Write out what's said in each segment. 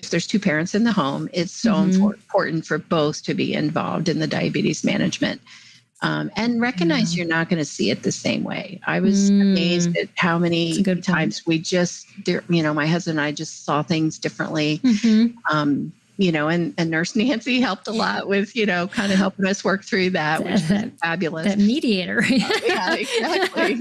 if there's two parents in the home, it's so important for both to be involved in the diabetes management. And recognize you're not going to see it the same way. I was amazed at how many times we just, my husband and I just saw things differently. And Nurse Nancy helped a lot with, kind of helping us work through that, which was fabulous. That mediator. Yeah, exactly.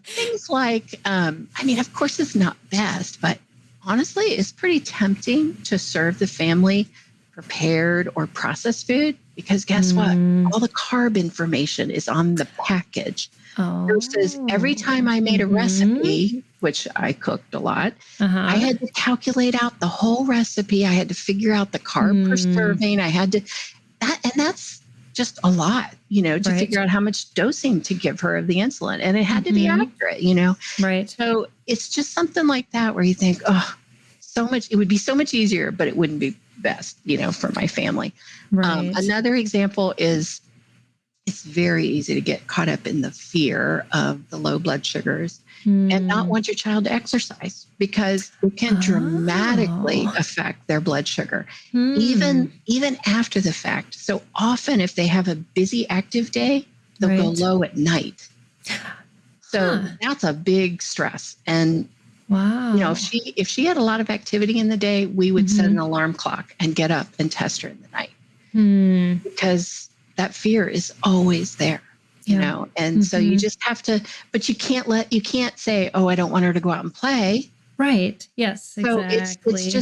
Things like, of course it's not best, but honestly, it's pretty tempting to serve the family prepared or processed food, because guess what? All the carb information is on the package. Versus every time I made a recipe, which I cooked a lot, I had to calculate out the whole recipe. I had to figure out the carb per serving. And that's just a lot, to figure out how much dosing to give her of the insulin. And it had to be accurate, Right. So it's just something like that where you think, it would be so much easier, but it wouldn't be best, for my family. Right. Another example is it's very easy to get caught up in the fear of the low blood sugars and not want your child to exercise, because it can dramatically affect their blood sugar, even after the fact. So often if they have a busy active day, they'll go low at night. So that's a big stress. And wow. if she had a lot of activity in the day, we would set an alarm clock and get up and test her in the night, because that fear is always there, and so you just have to, but you can't say, I don't want her to go out and play. Right. Yes, exactly. So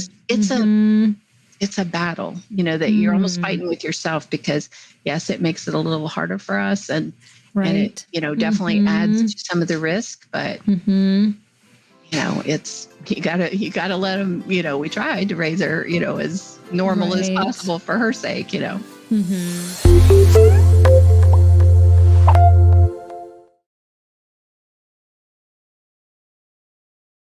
it's a battle, that you're almost fighting with yourself, because yes, it makes it a little harder for us, and it, definitely adds to some of the risk, but it's, you gotta let them, we tried to raise her, as normal as possible for her sake,